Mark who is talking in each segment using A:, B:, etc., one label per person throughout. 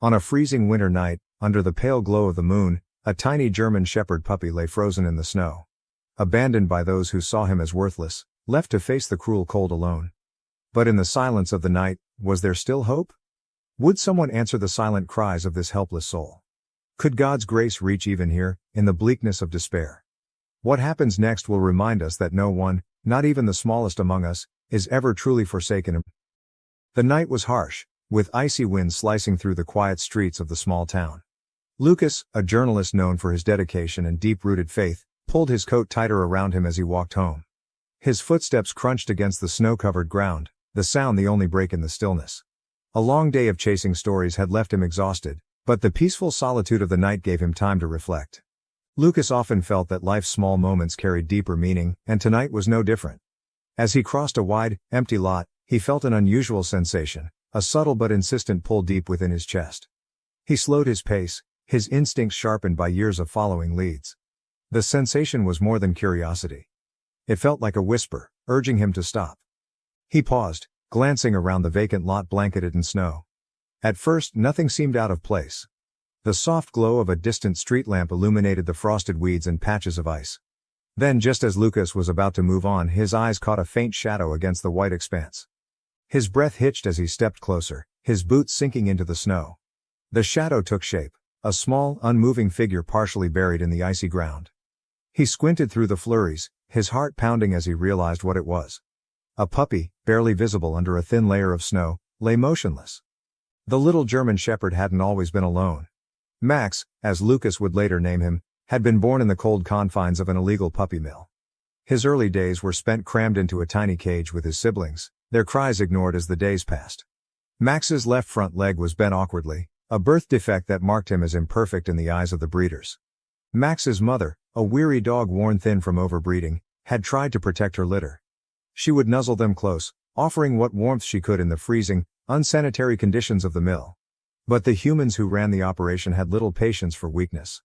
A: On a freezing winter night, under the pale glow of the moon, a tiny German Shepherd puppy lay frozen in the snow. Abandoned by those who saw him as worthless, left to face the cruel cold alone. But in the silence of the night, was there still hope? Would someone answer the silent cries of this helpless soul? Could God's grace reach even here, in the bleakness of despair? What happens next will remind us that no one, not even the smallest among us, is ever truly forsaken. The night was harsh, with icy winds slicing through the quiet streets of the small town. Lucas, a journalist known for his dedication and deep-rooted faith, pulled his coat tighter around him as he walked home. His footsteps crunched against the snow-covered ground, the sound the only break in the stillness. A long day of chasing stories had left him exhausted, but the peaceful solitude of the night gave him time to reflect. Lucas often felt that life's small moments carried deeper meaning, and tonight was no different. As he crossed a wide, empty lot, he felt an unusual sensation, a subtle but insistent pull deep within his chest. He slowed his pace, his instincts sharpened by years of following leads. The sensation was more than curiosity. It felt like a whisper, urging him to stop. He paused, glancing around the vacant lot blanketed in snow. At first, nothing seemed out of place. The soft glow of a distant street lamp illuminated the frosted weeds and patches of ice. Then, just as Lucas was about to move on, his eyes caught a faint shadow against the white expanse. His breath hitched as he stepped closer, his boots sinking into the snow. The shadow took shape, a small, unmoving figure partially buried in the icy ground. He squinted through the flurries, his heart pounding as he realized what it was. A puppy, barely visible under a thin layer of snow, lay motionless. The little German Shepherd hadn't always been alone. Max, as Lucas would later name him, had been born in the cold confines of an illegal puppy mill. His early days were spent crammed into a tiny cage with his siblings, their cries ignored as the days passed. Max's left front leg was bent awkwardly, a birth defect that marked him as imperfect in the eyes of the breeders. Max's mother, a weary dog worn thin from overbreeding, had tried to protect her litter. She would nuzzle them close, offering what warmth she could in the freezing, unsanitary conditions of the mill. But the humans who ran the operation had little patience for weakness.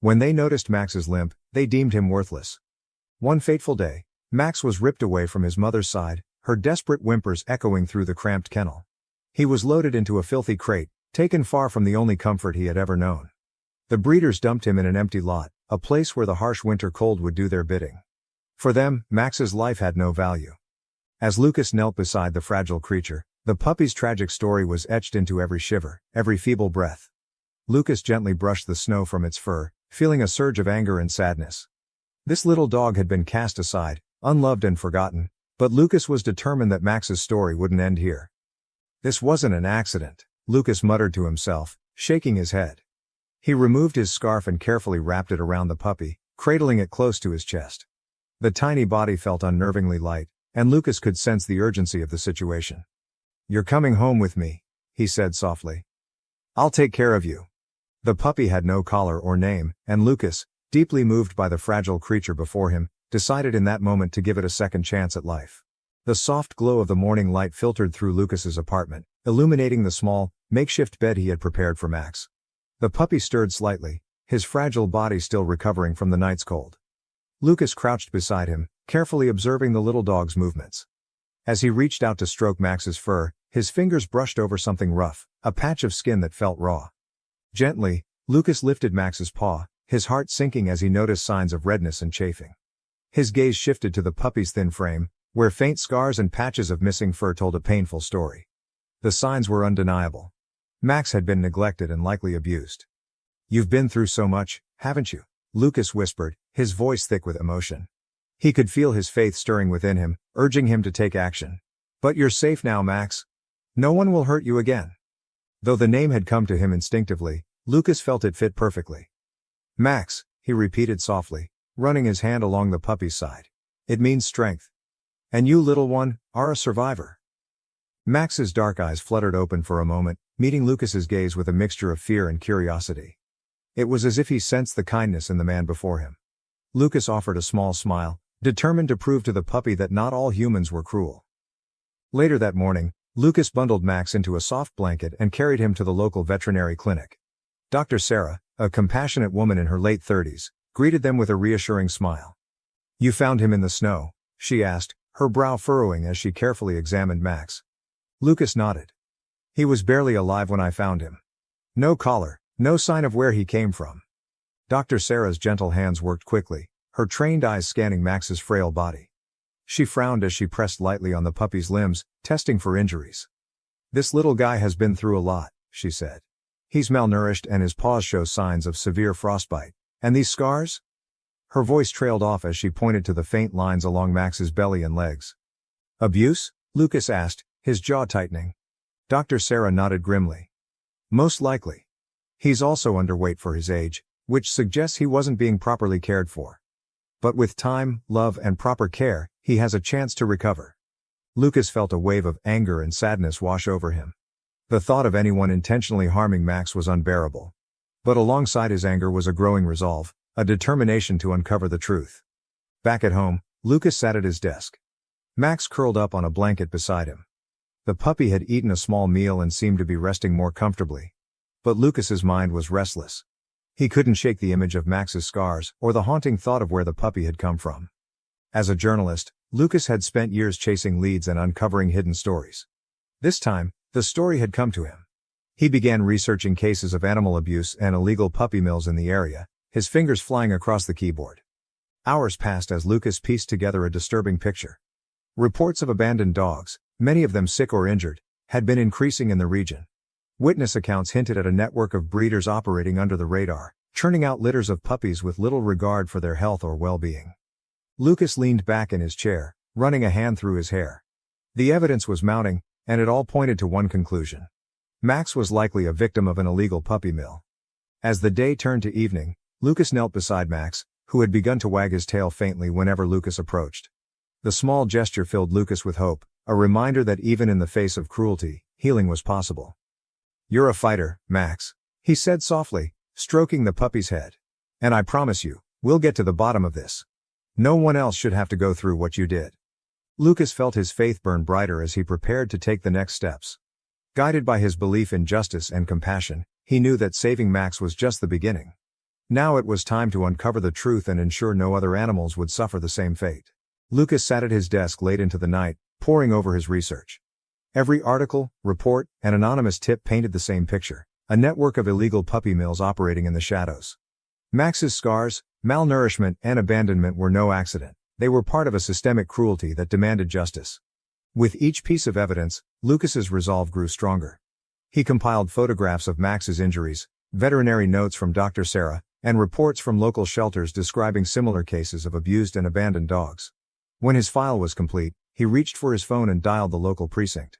A: When they noticed Max's limp, they deemed him worthless. One fateful day, Max was ripped away from his mother's side, her desperate whimpers echoing through the cramped kennel. He was loaded into a filthy crate, taken far from the only comfort he had ever known. The breeders dumped him in an empty lot, a place where the harsh winter cold would do their bidding. For them, Max's life had no value. As Lucas knelt beside the fragile creature, the puppy's tragic story was etched into every shiver, every feeble breath. Lucas gently brushed the snow from its fur, feeling a surge of anger and sadness. This little dog had been cast aside, unloved and forgotten, but Lucas was determined that Max's story wouldn't end here. This wasn't an accident, Lucas muttered to himself, shaking his head. He removed his scarf and carefully wrapped it around the puppy, cradling it close to his chest. The tiny body felt unnervingly light, and Lucas could sense the urgency of the situation. "You're coming home with me," he said softly. "I'll take care of you." The puppy had no collar or name, and Lucas, deeply moved by the fragile creature before him, decided in that moment to give it a second chance at life. The soft glow of the morning light filtered through Lucas's apartment, illuminating the small, makeshift bed he had prepared for Max. The puppy stirred slightly, his fragile body still recovering from the night's cold. Lucas crouched beside him, carefully observing the little dog's movements. As he reached out to stroke Max's fur, his fingers brushed over something rough, a patch of skin that felt raw. Gently, Lucas lifted Max's paw, his heart sinking as he noticed signs of redness and chafing. His gaze shifted to the puppy's thin frame, where faint scars and patches of missing fur told a painful story. The signs were undeniable. Max had been neglected and likely abused. "You've been through so much, haven't you?" Lucas whispered, his voice thick with emotion. He could feel his faith stirring within him, urging him to take action. "But you're safe now, Max. No one will hurt you again." Though the name had come to him instinctively, Lucas felt it fit perfectly. "Max," he repeated softly, running his hand along the puppy's side. "It means strength. And you, little one, are a survivor." Max's dark eyes fluttered open for a moment, meeting Lucas's gaze with a mixture of fear and curiosity. It was as if he sensed the kindness in the man before him. Lucas offered a small smile, determined to prove to the puppy that not all humans were cruel. Later that morning, Lucas bundled Max into a soft blanket and carried him to the local veterinary clinic. Dr. Sarah, a compassionate woman in her late 30s, greeted them with a reassuring smile. "You found him in the snow?" she asked, her brow furrowing as she carefully examined Max. Lucas nodded. "He was barely alive when I found him. No collar, no sign of where he came from. Dr. Sarah's gentle hands worked quickly, her trained eyes scanning Max's frail body. She frowned as she pressed lightly on the puppy's limbs, testing for injuries. "This little guy has been through a lot," she said. "He's malnourished and his paws show signs of severe frostbite. And these scars?" Her voice trailed off as she pointed to the faint lines along Max's belly and legs. "Abuse?" Lucas asked, his jaw tightening. Dr. Sarah nodded grimly. "Most likely. He's also underweight for his age, which suggests he wasn't being properly cared for. But with time, love and proper care, he has a chance to recover." Lucas felt a wave of anger and sadness wash over him. The thought of anyone intentionally harming Max was unbearable. But alongside his anger was a growing resolve, a determination to uncover the truth. Back at home, Lucas sat at his desk. Max curled up on a blanket beside him. The puppy had eaten a small meal and seemed to be resting more comfortably. But Lucas's mind was restless. He couldn't shake the image of Max's scars, or the haunting thought of where the puppy had come from. As a journalist, Lucas had spent years chasing leads and uncovering hidden stories. This time, the story had come to him. He began researching cases of animal abuse and illegal puppy mills in the area, his fingers flying across the keyboard. Hours passed as Lucas pieced together a disturbing picture. Reports of abandoned dogs, many of them sick or injured, had been increasing in the region. Witness accounts hinted at a network of breeders operating under the radar, churning out litters of puppies with little regard for their health or well-being. Lucas leaned back in his chair, running a hand through his hair. The evidence was mounting, and it all pointed to one conclusion. Max was likely a victim of an illegal puppy mill. As the day turned to evening, Lucas knelt beside Max, who had begun to wag his tail faintly whenever Lucas approached. The small gesture filled Lucas with hope, a reminder that even in the face of cruelty, healing was possible. "You're a fighter, Max," he said softly, stroking the puppy's head. "And I promise you, we'll get to the bottom of this. No one else should have to go through what you did." Lucas felt his faith burn brighter as he prepared to take the next steps. Guided by his belief in justice and compassion, he knew that saving Max was just the beginning. Now it was time to uncover the truth and ensure no other animals would suffer the same fate. Lucas sat at his desk late into the night, poring over his research. Every article, report, and anonymous tip painted the same picture, a network of illegal puppy mills operating in the shadows. Max's scars, malnourishment, and abandonment were no accident. They were part of a systemic cruelty that demanded justice. With each piece of evidence, Lucas's resolve grew stronger. He compiled photographs of Max's injuries, veterinary notes from Dr. Sarah, and reports from local shelters describing similar cases of abused and abandoned dogs. When his file was complete, he reached for his phone and dialed the local precinct.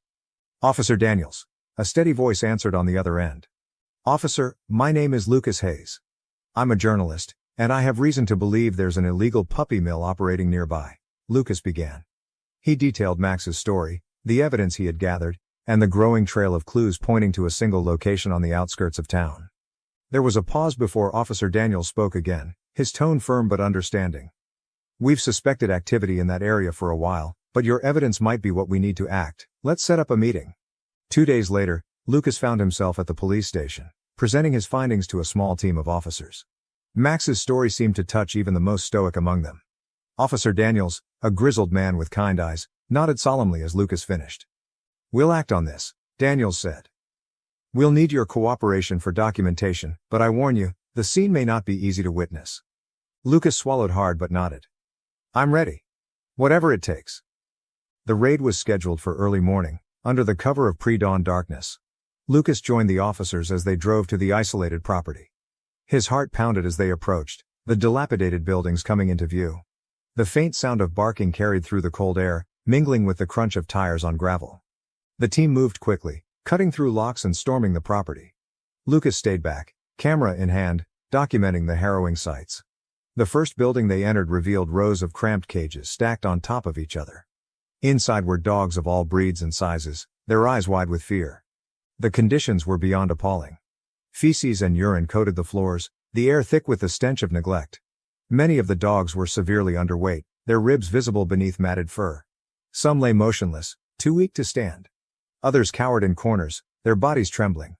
A: "Officer Daniels." A steady voice answered on the other end. "Officer, my name is Lucas Hayes. I'm a journalist, and I have reason to believe there's an illegal puppy mill operating nearby," Lucas began. He detailed Max's story, the evidence he had gathered, and the growing trail of clues pointing to a single location on the outskirts of town. There was a pause before Officer Daniels spoke again, his tone firm but understanding. "We've suspected activity in that area for a while, but your evidence might be what we need to act. Let's set up a meeting." 2 days later, Lucas found himself at the police station, presenting his findings to a small team of officers. Max's story seemed to touch even the most stoic among them. Officer Daniels, a grizzled man with kind eyes, nodded solemnly as Lucas finished. "We'll act on this," Daniels said. "We'll need your cooperation for documentation, but I warn you, the scene may not be easy to witness." Lucas swallowed hard but nodded. "I'm ready. Whatever it takes." The raid was scheduled for early morning, under the cover of pre-dawn darkness. Lucas joined the officers as they drove to the isolated property. His heart pounded as they approached, the dilapidated buildings coming into view. The faint sound of barking carried through the cold air, mingling with the crunch of tires on gravel. The team moved quickly, cutting through locks and storming the property. Lucas stayed back, camera in hand, documenting the harrowing sights. The first building they entered revealed rows of cramped cages stacked on top of each other. Inside were dogs of all breeds and sizes, their eyes wide with fear. The conditions were beyond appalling. Feces and urine coated the floors, the air thick with the stench of neglect. Many of the dogs were severely underweight, their ribs visible beneath matted fur. Some lay motionless, too weak to stand. Others cowered in corners, their bodies trembling.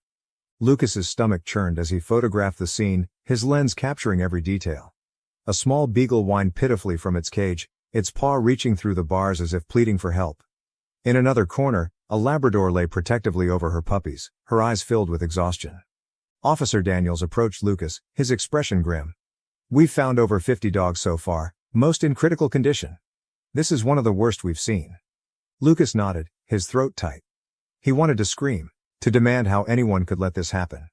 A: Lucas's stomach churned as he photographed the scene, his lens capturing every detail. A small beagle whined pitifully from its cage, its paw reaching through the bars as if pleading for help. In another corner, a Labrador lay protectively over her puppies, her eyes filled with exhaustion. Officer Daniels approached Lucas, his expression grim. "We've found over 50 dogs so far, most in critical condition. This is one of the worst we've seen." Lucas nodded, his throat tight. He wanted to scream, to demand how anyone could let this happen.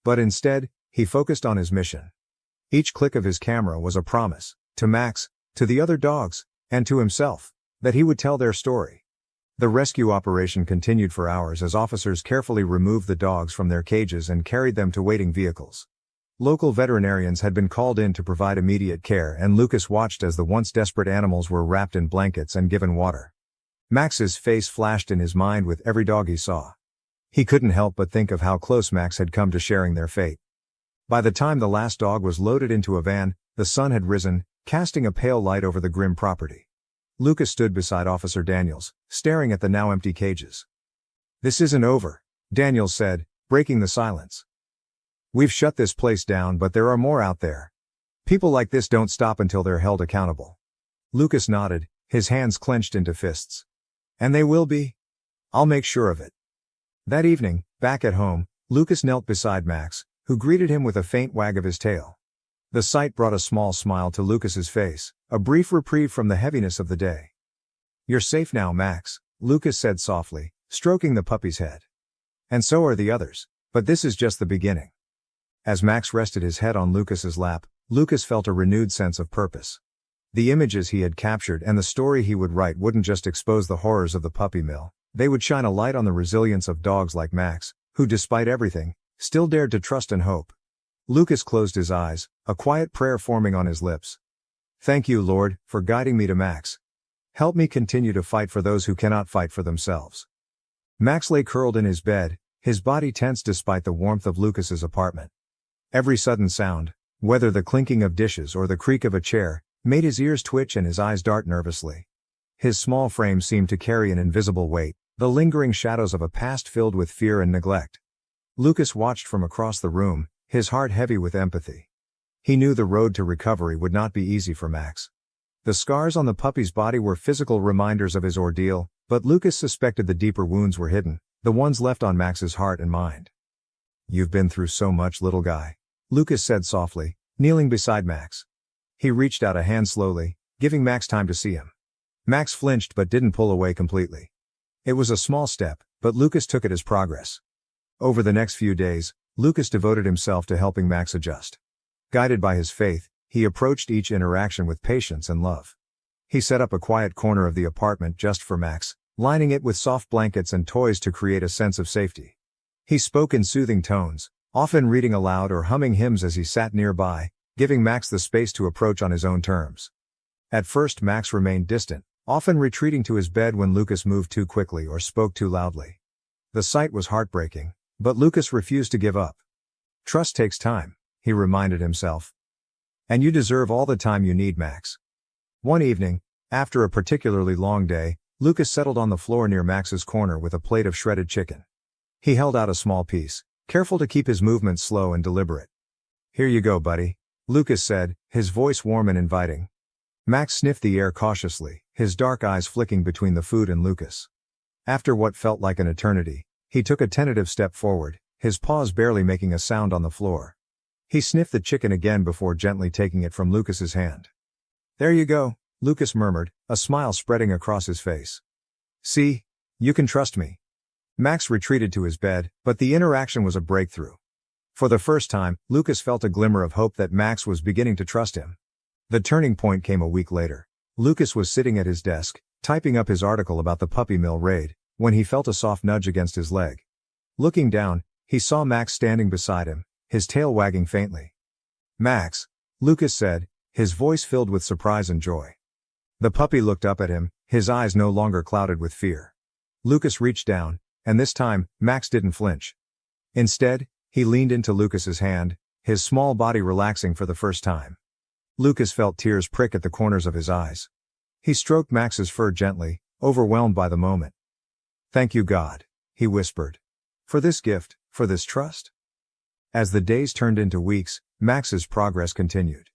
A: But instead, he focused on his mission. Each click of his camera was a promise, to Max, to the other dogs, and to himself, that he would tell their story. The rescue operation continued for hours as officers carefully removed the dogs from their cages and carried them to waiting vehicles. Local veterinarians had been called in to provide immediate care, and Lucas watched as the once desperate animals were wrapped in blankets and given water. Max's face flashed in his mind with every dog he saw. He couldn't help but think of how close Max had come to sharing their fate. By the time the last dog was loaded into a van, the sun had risen, casting a pale light over the grim property. Lucas stood beside Officer Daniels, staring at the now empty cages. "This isn't over," Daniels said, breaking the silence. "We've shut this place down, but there are more out there. People like this don't stop until they're held accountable." Lucas nodded, his hands clenched into fists. "And they will be? I'll make sure of it." That evening, back at home, Lucas knelt beside Max, who greeted him with a faint wag of his tail. The sight brought a small smile to Lucas's face, a brief reprieve from the heaviness of the day. "You're safe now, Max," Lucas said softly, stroking the puppy's head. "And so are the others, but this is just the beginning." As Max rested his head on Lucas's lap, Lucas felt a renewed sense of purpose. The images he had captured and the story he would write wouldn't just expose the horrors of the puppy mill, they would shine a light on the resilience of dogs like Max, who despite everything, still dared to trust and hope. Lucas closed his eyes, a quiet prayer forming on his lips. "Thank you, Lord, for guiding me to Max. Help me continue to fight for those who cannot fight for themselves." Max lay curled in his bed, his body tense despite the warmth of Lucas's apartment. Every sudden sound, whether the clinking of dishes or the creak of a chair, made his ears twitch and his eyes dart nervously. His small frame seemed to carry an invisible weight, the lingering shadows of a past filled with fear and neglect. Lucas watched from across the room, his heart heavy with empathy. He knew the road to recovery would not be easy for Max. The scars on the puppy's body were physical reminders of his ordeal, but Lucas suspected the deeper wounds were hidden, the ones left on Max's heart and mind. "You've been through so much, little guy," Lucas said softly, kneeling beside Max. He reached out a hand slowly, giving Max time to see him. Max flinched but didn't pull away completely. It was a small step, but Lucas took it as progress. Over the next few days, Lucas devoted himself to helping Max adjust. Guided by his faith, he approached each interaction with patience and love. He set up a quiet corner of the apartment just for Max, lining it with soft blankets and toys to create a sense of safety. He spoke in soothing tones, often reading aloud or humming hymns as he sat nearby, giving Max the space to approach on his own terms. At first Max remained distant, often retreating to his bed when Lucas moved too quickly or spoke too loudly. The sight was heartbreaking, but Lucas refused to give up. "Trust takes time," he reminded himself. "And you deserve all the time you need, Max." One evening, after a particularly long day, Lucas settled on the floor near Max's corner with a plate of shredded chicken. He held out a small piece, careful to keep his movements slow and deliberate. "Here you go, buddy," Lucas said, his voice warm and inviting. Max sniffed the air cautiously, his dark eyes flicking between the food and Lucas. After what felt like an eternity, he took a tentative step forward, his paws barely making a sound on the floor. He sniffed the chicken again before gently taking it from Lucas's hand. "There you go," Lucas murmured, a smile spreading across his face. "See? You can trust me." Max retreated to his bed, but the interaction was a breakthrough. For the first time, Lucas felt a glimmer of hope that Max was beginning to trust him. The turning point came a week later. Lucas was sitting at his desk, typing up his article about the puppy mill raid, when he felt a soft nudge against his leg. Looking down, he saw Max standing beside him, his tail wagging faintly. "Max," Lucas said, his voice filled with surprise and joy. The puppy looked up at him, his eyes no longer clouded with fear. Lucas reached down, and this time, Max didn't flinch. Instead, he leaned into Lucas's hand, his small body relaxing for the first time. Lucas felt tears prick at the corners of his eyes. He stroked Max's fur gently, overwhelmed by the moment. "Thank you, God," he whispered. "For this gift, for this trust." As the days turned into weeks, Max's progress continued.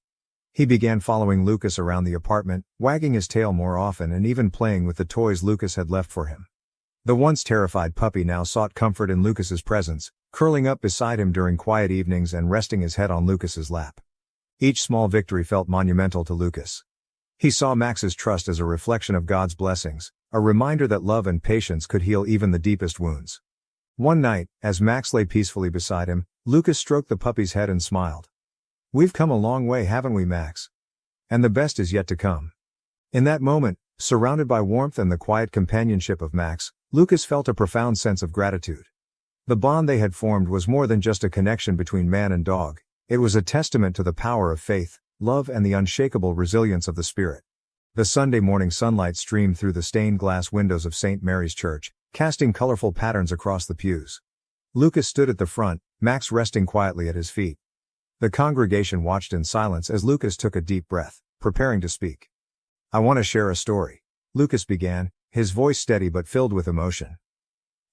A: He began following Lucas around the apartment, wagging his tail more often and even playing with the toys Lucas had left for him. The once terrified puppy now sought comfort in Lucas's presence, curling up beside him during quiet evenings and resting his head on Lucas's lap. Each small victory felt monumental to Lucas. He saw Max's trust as a reflection of God's blessings, a reminder that love and patience could heal even the deepest wounds. One night, as Max lay peacefully beside him, Lucas stroked the puppy's head and smiled. "We've come a long way, haven't we, Max? And the best is yet to come." In that moment, surrounded by warmth and the quiet companionship of Max, Lucas felt a profound sense of gratitude. The bond they had formed was more than just a connection between man and dog. It was a testament to the power of faith, love, and the unshakable resilience of the spirit. The Sunday morning sunlight streamed through the stained glass windows of St. Mary's Church, casting colorful patterns across the pews. Lucas stood at the front, Max resting quietly at his feet. The congregation watched in silence as Lucas took a deep breath, preparing to speak. "I want to share a story," Lucas began, his voice steady but filled with emotion.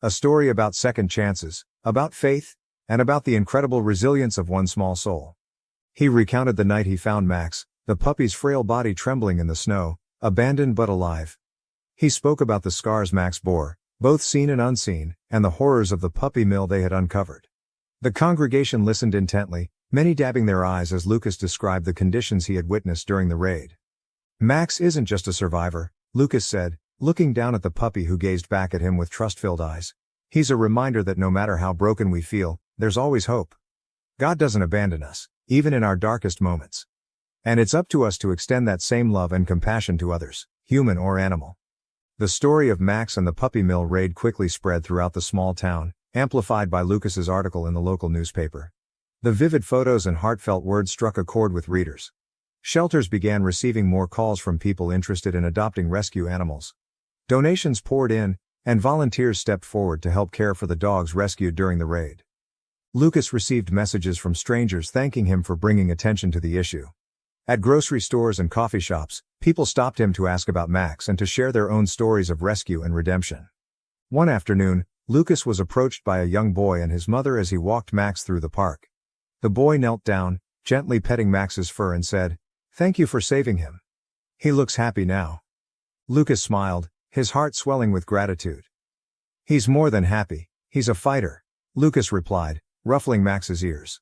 A: "A story about second chances, about faith, and about the incredible resilience of one small soul." He recounted the night he found Max, the puppy's frail body trembling in the snow, abandoned but alive. He spoke about the scars Max bore, both seen and unseen, and the horrors of the puppy mill they had uncovered. The congregation listened intently, many dabbing their eyes as Lucas described the conditions he had witnessed during the raid. "Max isn't just a survivor," Lucas said, looking down at the puppy who gazed back at him with trust-filled eyes. "He's a reminder that no matter how broken we feel, there's always hope. God doesn't abandon us, even in our darkest moments. And it's up to us to extend that same love and compassion to others, human or animal." The story of Max and the puppy mill raid quickly spread throughout the small town, amplified by Lucas's article in the local newspaper. The vivid photos and heartfelt words struck a chord with readers. Shelters began receiving more calls from people interested in adopting rescue animals. Donations poured in, and volunteers stepped forward to help care for the dogs rescued during the raid. Lucas received messages from strangers thanking him for bringing attention to the issue. At grocery stores and coffee shops, people stopped him to ask about Max and to share their own stories of rescue and redemption. One afternoon, Lucas was approached by a young boy and his mother as he walked Max through the park. The boy knelt down, gently petting Max's fur and said, "Thank you for saving him. He looks happy now." Lucas smiled, his heart swelling with gratitude. "He's more than happy, he's a fighter," Lucas replied, ruffling Max's ears.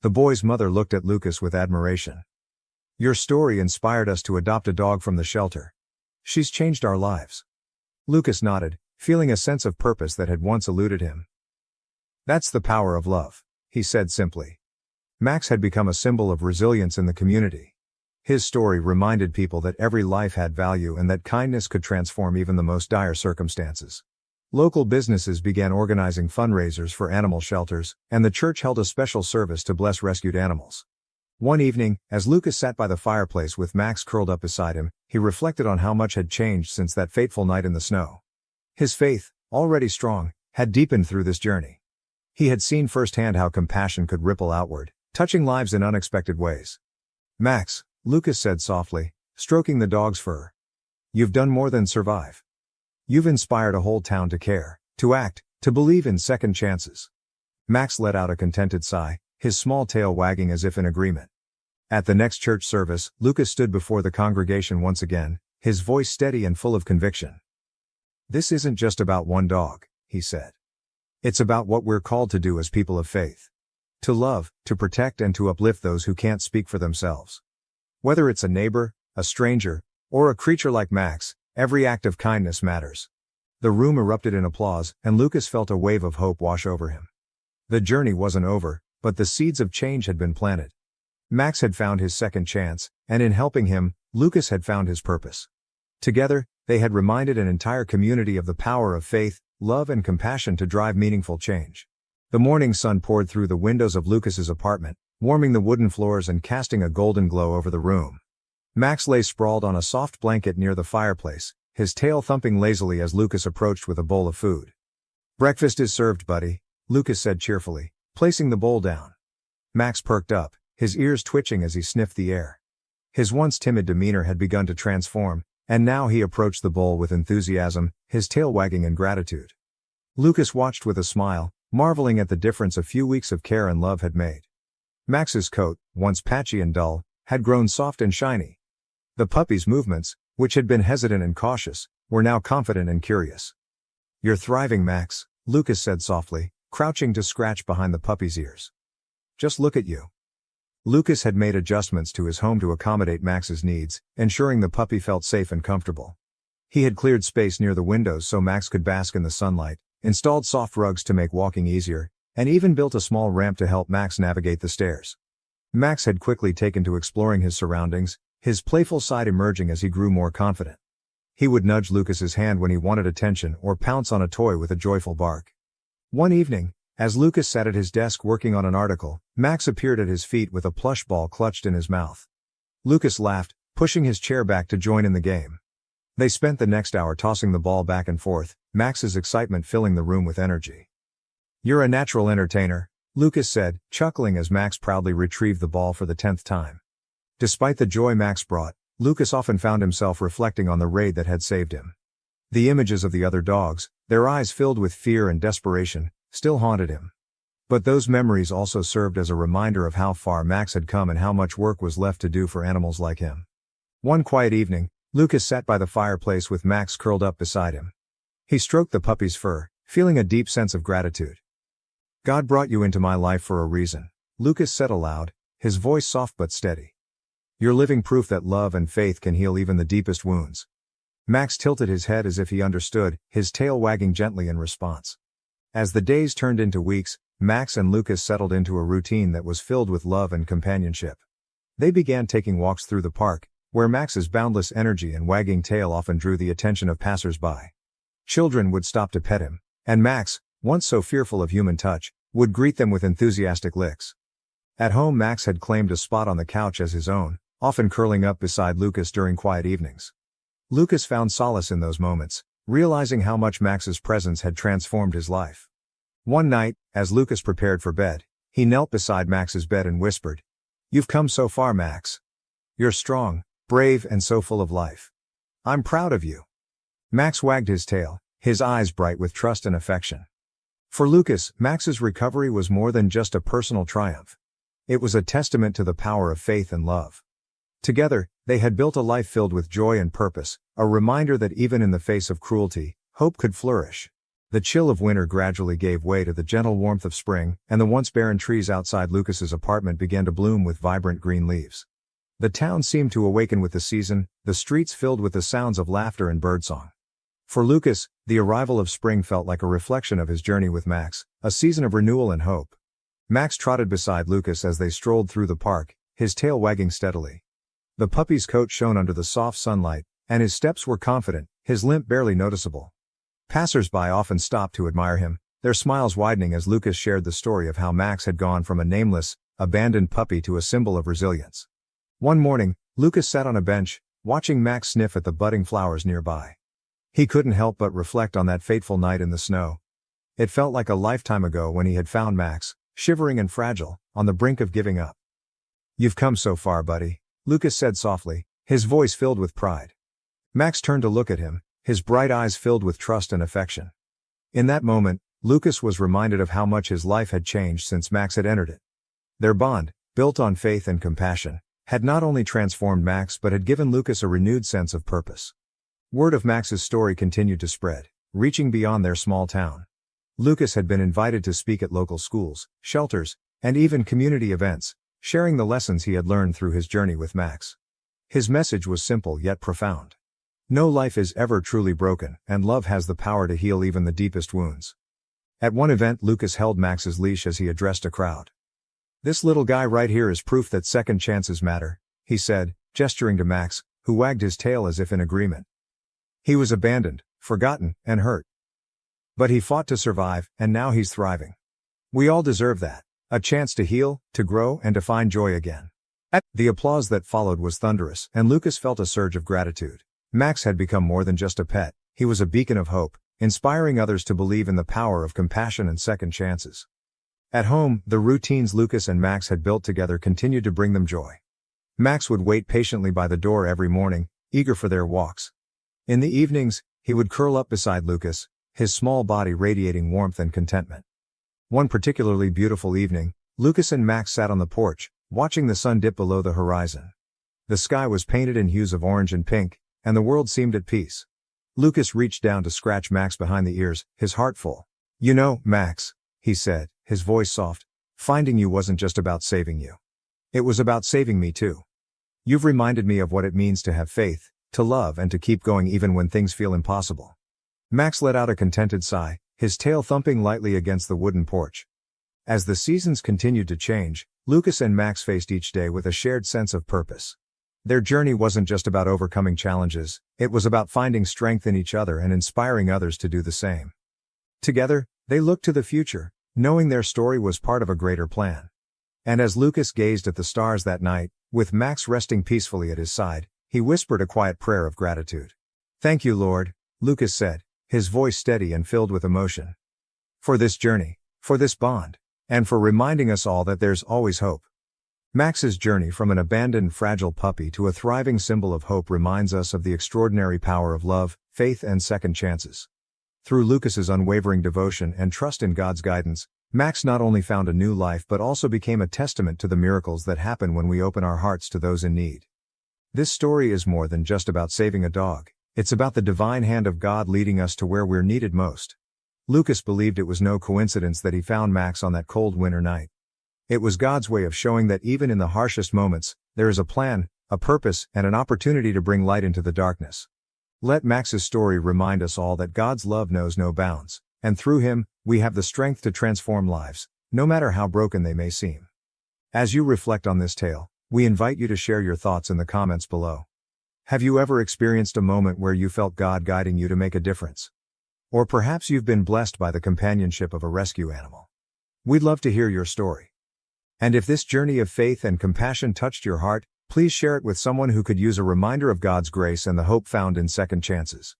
A: The boy's mother looked at Lucas with admiration. "Your story inspired us to adopt a dog from the shelter. She's changed our lives." Lucas nodded, feeling a sense of purpose that had once eluded him. "That's the power of love," he said simply. Max had become a symbol of resilience in the community. His story reminded people that every life had value and that kindness could transform even the most dire circumstances. Local businesses began organizing fundraisers for animal shelters, and the church held a special service to bless rescued animals. One evening, as Lucas sat by the fireplace with Max curled up beside him, he reflected on how much had changed since that fateful night in the snow. His faith, already strong, had deepened through this journey. He had seen firsthand how compassion could ripple outward, touching lives in unexpected ways. "Max," Lucas said softly, stroking the dog's fur. "You've done more than survive. You've inspired a whole town to care, to act, to believe in second chances." Max let out a contented sigh, his small tail wagging as if in agreement. At the next church service, Lucas stood before the congregation once again, his voice steady and full of conviction. "This isn't just about one dog," he said. "It's about what we're called to do as people of faith. To love, to protect, and to uplift those who can't speak for themselves. Whether it's a neighbor, a stranger, or a creature like Max, every act of kindness matters." The room erupted in applause, and Lucas felt a wave of hope wash over him. The journey wasn't over, but the seeds of change had been planted. Max had found his second chance, and in helping him, Lucas had found his purpose. Together, they had reminded an entire community of the power of faith, love, and compassion to drive meaningful change. The morning sun poured through the windows of Lucas's apartment, warming the wooden floors and casting a golden glow over the room. Max lay sprawled on a soft blanket near the fireplace, his tail thumping lazily as Lucas approached with a bowl of food. "Breakfast is served, buddy," Lucas said cheerfully, placing the bowl down. Max perked up, his ears twitching as he sniffed the air. His once timid demeanor had begun to transform, and now he approached the bowl with enthusiasm, his tail wagging in gratitude. Lucas watched with a smile, marveling at the difference a few weeks of care and love had made. Max's coat, once patchy and dull, had grown soft and shiny. The puppy's movements, which had been hesitant and cautious, were now confident and curious. "You're thriving, Max," Lucas said softly, crouching to scratch behind the puppy's ears. "Just look at you." Lucas had made adjustments to his home to accommodate Max's needs, ensuring the puppy felt safe and comfortable. He had cleared space near the windows so Max could bask in the sunlight, installed soft rugs to make walking easier, and even built a small ramp to help Max navigate the stairs. Max had quickly taken to exploring his surroundings, his playful side emerging as he grew more confident. He would nudge Lucas's hand when he wanted attention or pounce on a toy with a joyful bark. One evening, as Lucas sat at his desk working on an article, Max appeared at his feet with a plush ball clutched in his mouth. Lucas laughed, pushing his chair back to join in the game. They spent the next hour tossing the ball back and forth, Max's excitement filling the room with energy. "You're a natural entertainer," Lucas said, chuckling as Max proudly retrieved the ball for the 10th time. Despite the joy Max brought, Lucas often found himself reflecting on the raid that had saved him. The images of the other dogs, their eyes filled with fear and desperation, still haunted him. But those memories also served as a reminder of how far Max had come and how much work was left to do for animals like him. One quiet evening, Lucas sat by the fireplace with Max curled up beside him. He stroked the puppy's fur, feeling a deep sense of gratitude. "God brought you into my life for a reason," Lucas said aloud, his voice soft but steady. "You're living proof that love and faith can heal even the deepest wounds." Max tilted his head as if he understood, his tail wagging gently in response. As the days turned into weeks, Max and Lucas settled into a routine that was filled with love and companionship. They began taking walks through the park, where Max's boundless energy and wagging tail often drew the attention of passers-by. Children would stop to pet him, and Max, once so fearful of human touch, would greet them with enthusiastic licks. At home, Max had claimed a spot on the couch as his own, often curling up beside Lucas during quiet evenings. Lucas found solace in those moments, realizing how much Max's presence had transformed his life. One night, as Lucas prepared for bed, he knelt beside Max's bed and whispered, "You've come so far, Max. You're strong, brave, and so full of life. I'm proud of you." Max wagged his tail, his eyes bright with trust and affection. For Lucas, Max's recovery was more than just a personal triumph. It was a testament to the power of faith and love. Together, they had built a life filled with joy and purpose, a reminder that even in the face of cruelty, hope could flourish. The chill of winter gradually gave way to the gentle warmth of spring, and the once barren trees outside Lucas's apartment began to bloom with vibrant green leaves. The town seemed to awaken with the season, the streets filled with the sounds of laughter and birdsong. For Lucas, the arrival of spring felt like a reflection of his journey with Max, a season of renewal and hope. Max trotted beside Lucas as they strolled through the park, his tail wagging steadily. The puppy's coat shone under the soft sunlight, and his steps were confident, his limp barely noticeable. Passers-by often stopped to admire him, their smiles widening as Lucas shared the story of how Max had gone from a nameless, abandoned puppy to a symbol of resilience. One morning, Lucas sat on a bench, watching Max sniff at the budding flowers nearby. He couldn't help but reflect on that fateful night in the snow. It felt like a lifetime ago when he had found Max, shivering and fragile, on the brink of giving up. "You've come so far, buddy," Lucas said softly, his voice filled with pride. Max turned to look at him, his bright eyes filled with trust and affection. In that moment, Lucas was reminded of how much his life had changed since Max had entered it. Their bond, built on faith and compassion, had not only transformed Max but had given Lucas a renewed sense of purpose. Word of Max's story continued to spread, reaching beyond their small town. Lucas had been invited to speak at local schools, shelters, and even community events, sharing the lessons he had learned through his journey with Max. His message was simple yet profound. No life is ever truly broken, and love has the power to heal even the deepest wounds. At one event, Lucas held Max's leash as he addressed a crowd. "This little guy right here is proof that second chances matter," he said, gesturing to Max, who wagged his tail as if in agreement. "He was abandoned, forgotten, and hurt. But he fought to survive, and now he's thriving. We all deserve that. A chance to heal, to grow, and to find joy again." The applause that followed was thunderous, and Lucas felt a surge of gratitude. Max had become more than just a pet, he was a beacon of hope, inspiring others to believe in the power of compassion and second chances. At home, the routines Lucas and Max had built together continued to bring them joy. Max would wait patiently by the door every morning, eager for their walks. In the evenings, he would curl up beside Lucas, his small body radiating warmth and contentment. One particularly beautiful evening, Lucas and Max sat on the porch, watching the sun dip below the horizon. The sky was painted in hues of orange and pink, and the world seemed at peace. Lucas reached down to scratch Max behind the ears, his heart full. "You know, Max," he said, his voice soft. Finding you wasn't just about saving you. It was about saving me too. You've reminded me of what it means to have faith, to love and to keep going even when things feel impossible. Max let out a contented sigh, his tail thumping lightly against the wooden porch. As the seasons continued to change, Lucas and Max faced each day with a shared sense of purpose. Their journey wasn't just about overcoming challenges, it was about finding strength in each other and inspiring others to do the same. Together, they looked to the future, knowing their story was part of a greater plan. And as Lucas gazed at the stars that night, with Max resting peacefully at his side, he whispered a quiet prayer of gratitude. "Thank you, Lord," Lucas said, his voice steady and filled with emotion. "For this journey, for this bond, and for reminding us all that there's always hope." Max's journey from an abandoned fragile puppy to a thriving symbol of hope reminds us of the extraordinary power of love, faith and second chances. Through Lucas's unwavering devotion and trust in God's guidance, Max not only found a new life but also became a testament to the miracles that happen when we open our hearts to those in need. This story is more than just about saving a dog, it's about the divine hand of God leading us to where we're needed most. Lucas believed it was no coincidence that he found Max on that cold winter night. It was God's way of showing that even in the harshest moments, there is a plan, a purpose, and an opportunity to bring light into the darkness. Let Max's story remind us all that God's love knows no bounds, and through him, we have the strength to transform lives, no matter how broken they may seem. As you reflect on this tale, we invite you to share your thoughts in the comments below. Have you ever experienced a moment where you felt God guiding you to make a difference? Or perhaps you've been blessed by the companionship of a rescue animal. We'd love to hear your story. And if this journey of faith and compassion touched your heart, please share it with someone who could use a reminder of God's grace and the hope found in second chances.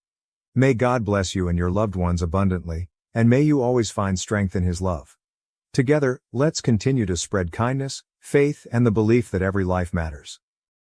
A: May God bless you and your loved ones abundantly, and may you always find strength in His love. Together, let's continue to spread kindness, faith, and the belief that every life matters.